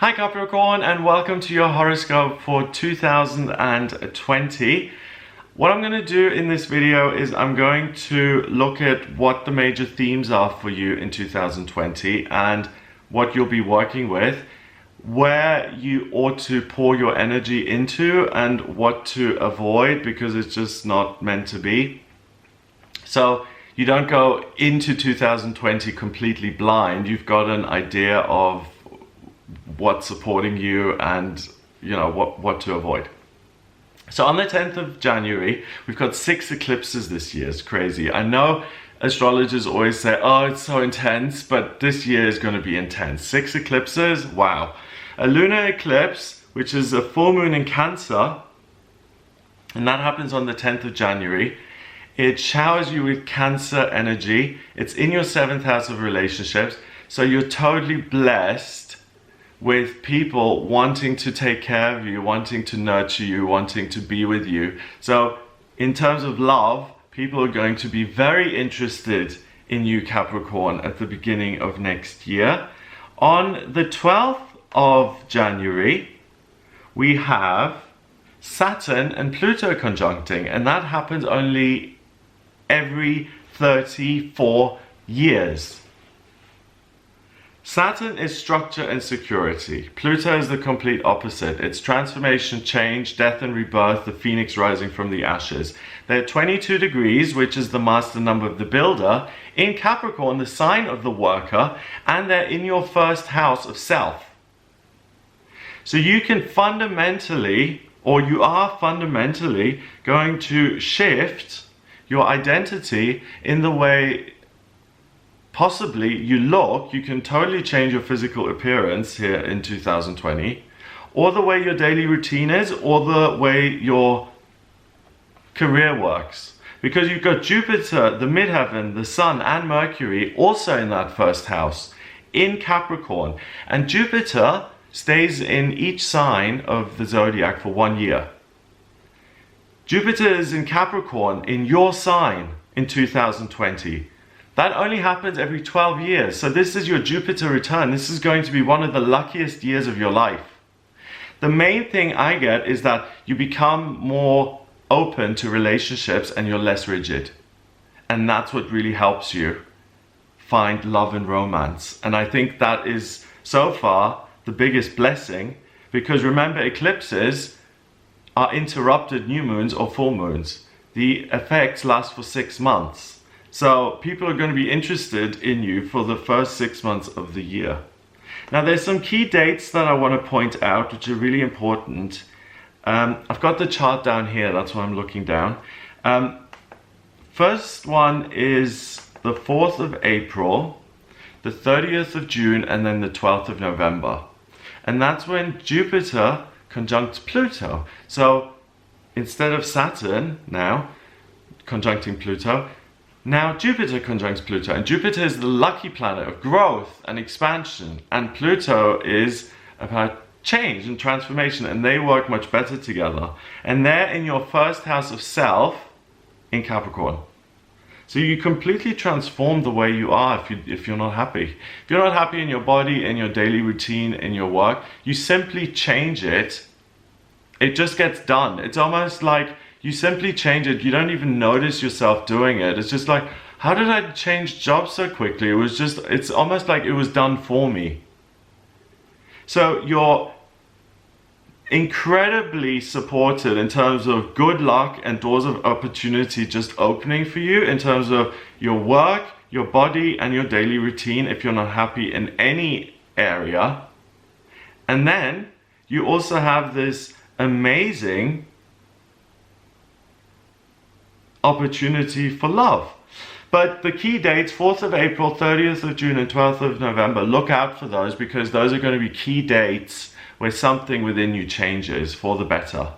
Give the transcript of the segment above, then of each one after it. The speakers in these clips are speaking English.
Hi Capricorn, and welcome to your horoscope for 2020. What I'm going to do in this video is I'm going to look at what the major themes are for you in 2020 and what you'll be working with, where you ought to pour your energy into and what to avoid because it's just not meant to be. So you don't go into 2020 completely blind. You've got an idea of what's supporting you and what to avoid. So on the 10th of January, we've got 6 eclipses this year. It's crazy. I know astrologers always say, oh, it's so intense, but this year is going to be intense. 6 eclipses, wow. A lunar eclipse, which is a full moon in Cancer, and that happens on the 10th of January. It showers you with Cancer energy. It's in your 7th house of relationships, so you're totally blessed with people wanting to take care of you, wanting to nurture you, wanting to be with you. So in terms of love, people are going to be very interested in you, Capricorn, at the beginning of next year. On the 12th of January, we have Saturn and Pluto conjuncting, and that happens only every 34 years. Saturn is structure and security. Pluto is the complete opposite. It's transformation, change, death and rebirth, the phoenix rising from the ashes. They're 22 degrees, which is the master number of the builder, in Capricorn, the sign of the worker, and they're in your first house of self. So you can fundamentally, or you are fundamentally going to shift your identity in the way possibly you look. You can totally change your physical appearance here in 2020, or the way your daily routine is, or the way your career works. Because you've got Jupiter, the midheaven, the Sun and Mercury also in that first house in Capricorn. And Jupiter stays in each sign of the zodiac for 1 year. Jupiter is in Capricorn in your sign in 2020. That only happens every 12 years. So this is your Jupiter return. This is going to be one of the luckiest years of your life. The main thing I get is that you become more open to relationships and you're less rigid. And that's what really helps you find love and romance. And I think that is so far the biggest blessing, because remember, eclipses are interrupted new moons or full moons. The effects last for 6 months. So people are going to be interested in you for the first 6 months of the year. Now there's some key dates that I want to point out which are really important. I've got the chart down here, that's why I'm looking down. First one is the 4th of April, the 30th of June, and then the 12th of November. And that's when Jupiter conjuncts Pluto. So instead of Saturn now conjuncting Pluto, now Jupiter conjuncts Pluto, and Jupiter is the lucky planet of growth and expansion, and Pluto is about change and transformation, and they work much better together. And they're in your first house of self in Capricorn. So you completely transform the way you are if you're not happy. If you're not happy in your body, in your daily routine, in your work, you simply change it. It just gets done. It's almost like you simply change it. You don't even notice yourself doing it. It's just like, how did I change jobs so quickly? It's almost like it was done for me. So you're incredibly supported in terms of good luck and doors of opportunity just opening for you in terms of your work, your body, and your daily routine if you're not happy in any area. And then you also have this amazing opportunity for love. But the key dates, 4th of April, 30th of June, and 12th of November, look out for those, because those are going to be key dates where something within you changes for the better.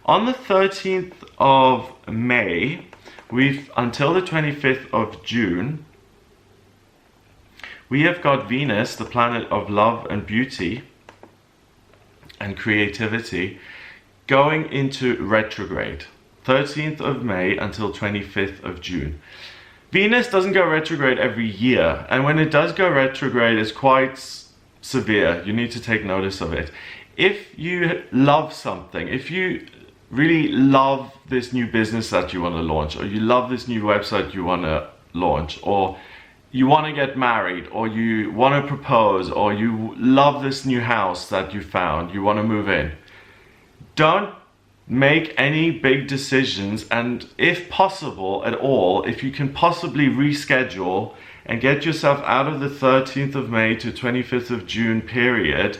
On the 13th of May, until the 25th of June, we have got Venus, the planet of love and beauty and creativity, going into retrograde. 13th of May until 25th of June. Venus doesn't go retrograde every year, and when it does go retrograde, it's quite severe. You need to take notice of it. If you love something, if you really love this new business that you want to launch, or you love this new website you want to launch, or you want to get married, or you want to propose, or you love this new house that you found, you want to move in, don't make any big decisions, and if possible at all, if you can possibly reschedule and get yourself out of the 13th of May to 25th of June period,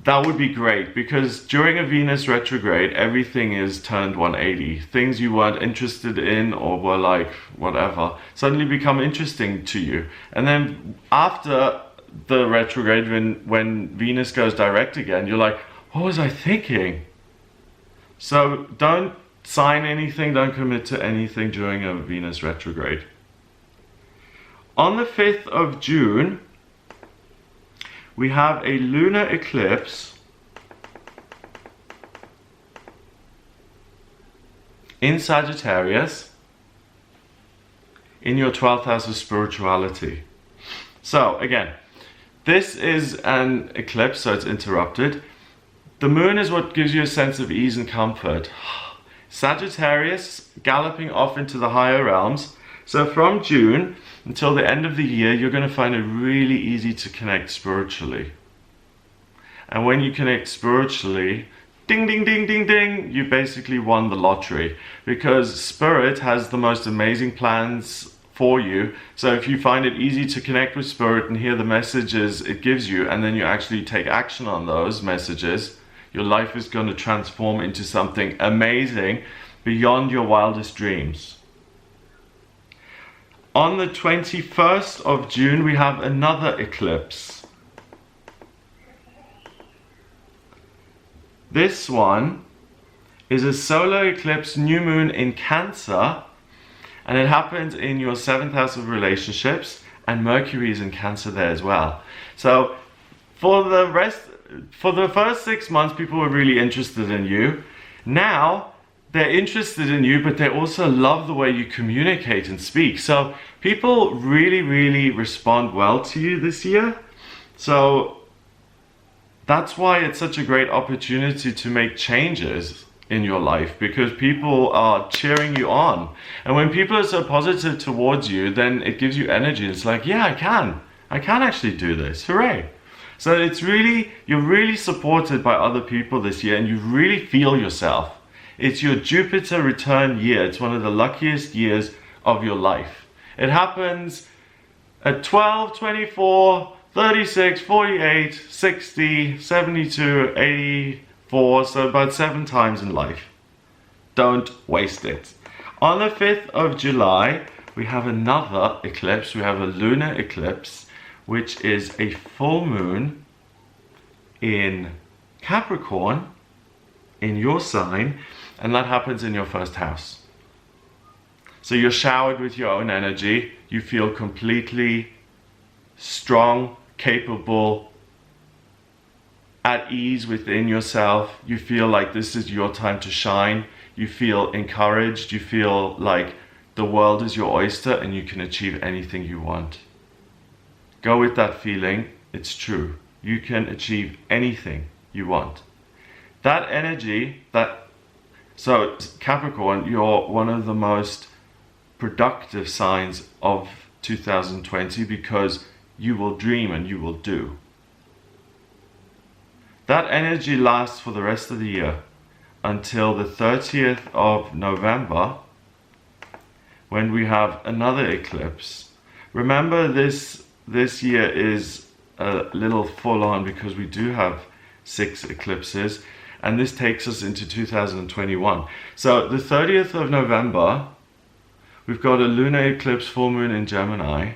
that would be great, because during a Venus retrograde, everything is turned 180. Things you weren't interested in or were like, whatever, suddenly become interesting to you. And then after the retrograde, when Venus goes direct again, you're like, what was I thinking? So don't sign anything, don't commit to anything during a Venus retrograde. On the 5th of June, we have a lunar eclipse in Sagittarius in your 12th house of spirituality. So again, this is an eclipse, so it's interrupted. The moon is what gives you a sense of ease and comfort. Sagittarius galloping off into the higher realms. So from June until the end of the year, you're going to find it really easy to connect spiritually. And when you connect spiritually, ding, ding, ding, ding, ding, you basically won the lottery, because Spirit has the most amazing plans for you. So if you find it easy to connect with Spirit and hear the messages it gives you, and then you actually take action on those messages, your life is going to transform into something amazing beyond your wildest dreams. On the 21st of June, we have another eclipse. This one is a solar eclipse, new moon in Cancer, and it happens in your 7th house of relationships, and Mercury is in Cancer there as well. So for the first 6 months, people were really interested in you. Now they're interested in you, but they also love the way you communicate and speak. So people really, really respond well to you this year. So that's why it's such a great opportunity to make changes in your life, because people are cheering you on. And when people are so positive towards you, then it gives you energy. It's like, yeah, I can actually do this. Hooray. So it's really, you're really supported by other people this year, and you really feel yourself. It's your Jupiter return year. It's one of the luckiest years of your life. It happens at 12, 24, 36, 48, 60, 72, 84, so about 7 times in life. Don't waste it. On the 5th of July, we have another eclipse. We have a lunar eclipse, which is a full moon in Capricorn, in your sign, and that happens in your 1st house. So you're showered with your own energy. You feel completely strong, capable, at ease within yourself. You feel like this is your time to shine. You feel encouraged. You feel like the world is your oyster and you can achieve anything you want. Go with that feeling. It's true. You can achieve anything you want. That energy, so Capricorn, you're one of the most productive signs of 2020, because you will dream and you will do. That energy lasts for the rest of the year until the 30th of November, when we have another eclipse. Remember, this year is a little full on because we do have 6 eclipses, and this takes us into 2021. So the 30th of November, we've got a lunar eclipse full moon in Gemini,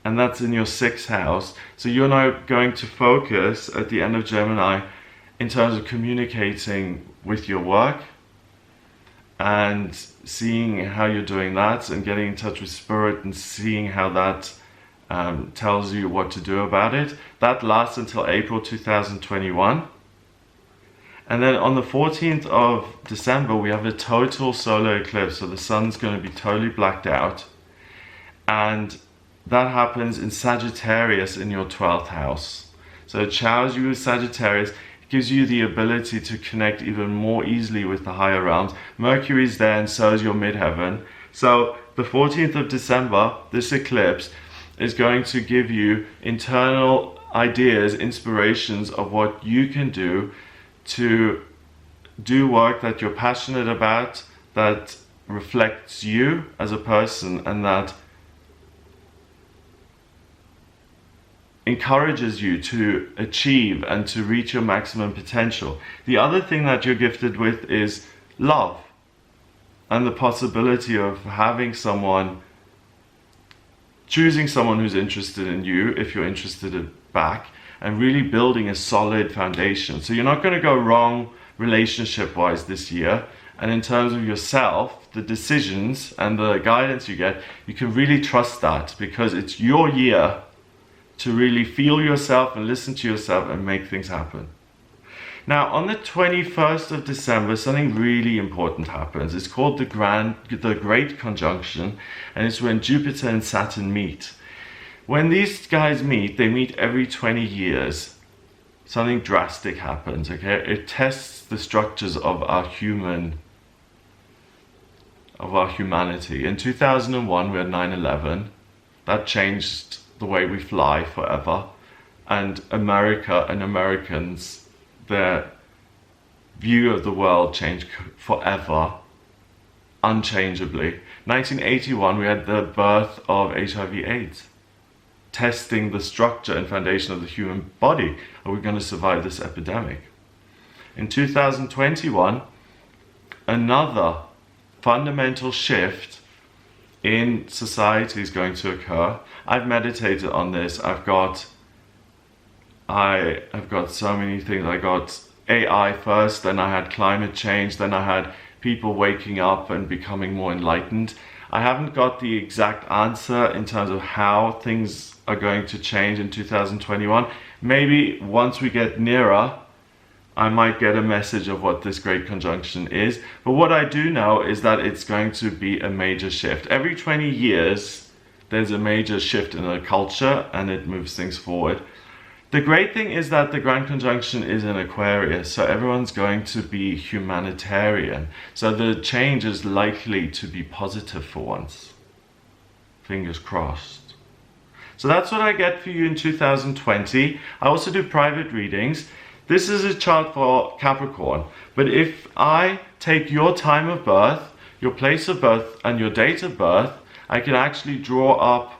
and that's in your 6th house. So you're now going to focus at the end of Gemini in terms of communicating with your work and seeing how you're doing that, and getting in touch with Spirit and seeing how that tells you what to do about it. That lasts until April 2021. And then on the 14th of December, we have a total solar eclipse. So the sun's going to be totally blacked out. And that happens in Sagittarius in your 12th house. So it showers you with Sagittarius. It gives you the ability to connect even more easily with the higher realms. Mercury's there and so is your midheaven. So the 14th of December, this eclipse is going to give you internal ideas, inspirations of what you can do to do work that you're passionate about, that reflects you as a person, and that encourages you to achieve and to reach your maximum potential. The other thing that you're gifted with is love and the possibility of having someone, choosing someone who's interested in you if you're interested back, and really building a solid foundation. So you're not going to go wrong relationship wise this year. And in terms of yourself, the decisions and the guidance you get, you can really trust that, because it's your year to really feel yourself and listen to yourself and make things happen. Now, on the 21st of December, something really important happens. It's called the Great Conjunction, and it's when Jupiter and Saturn meet. When these guys meet, they meet every 20 years. Something drastic happens, okay? It tests the structures of our humanity. In 2001, we had 9/11. That changed the way we fly forever. And America and Americans, their view of the world changed forever, unchangeably. 1981, we had the birth of HIV/AIDS, testing the structure and foundation of the human body. Are we going to survive this epidemic? In 2021, another fundamental shift in society is going to occur. I've meditated on this. I've got so many things. I got AI first, then I had climate change, then I had people waking up and becoming more enlightened. I haven't got the exact answer in terms of how things are going to change in 2021. Maybe once we get nearer, I might get a message of what this great conjunction is. But what I do know is that it's going to be a major shift. Every 20 years, there's a major shift in a culture and it moves things forward. The great thing is that the Grand Conjunction is in Aquarius, so everyone's going to be humanitarian. So the change is likely to be positive for once. Fingers crossed. So that's what I get for you in 2020. I also do private readings. This is a chart for Capricorn, but if I take your time of birth, your place of birth, and your date of birth, I can actually draw up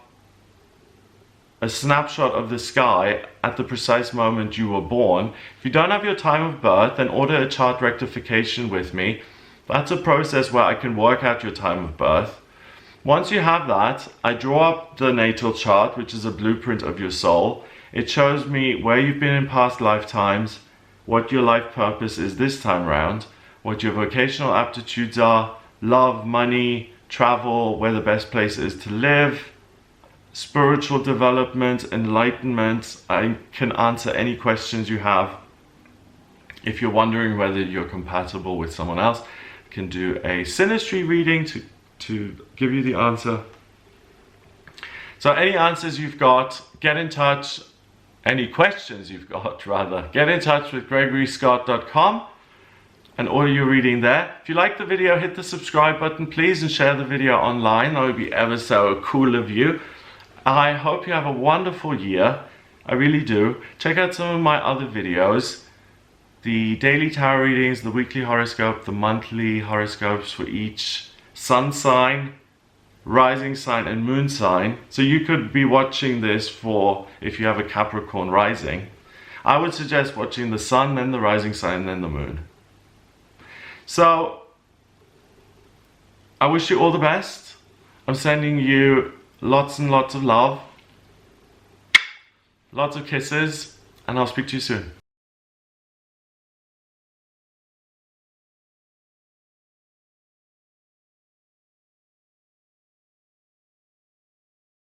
a snapshot of the sky at the precise moment you were born. If you don't have your time of birth, then order a chart rectification with me. That's a process where I can work out your time of birth. Once you have that, I draw up the natal chart, which is a blueprint of your soul. It shows me where you've been in past lifetimes, what your life purpose is this time round, what your vocational aptitudes are, love, money, travel, where the best place is to live, spiritual development, enlightenment. I can answer any questions you have. If you're wondering whether you're compatible with someone else, I can do a synastry reading to give you the answer. So any answers you've got, get in touch. Any questions you've got, rather, get in touch with gregoryscott.com and order your reading there. If you like the video, hit the subscribe button, please, and share the video online. That would be ever so cool of you. I hope you have a wonderful year. I really do. Check out some of my other videos. The daily tarot readings, the weekly horoscope, the monthly horoscopes for each sun sign, rising sign, and moon sign. So you could be watching this for if you have a Capricorn rising. I would suggest watching the sun, then the rising sign, then the moon. So I wish you all the best. I'm sending you lots and lots of love, lots of kisses, and I'll speak to you soon.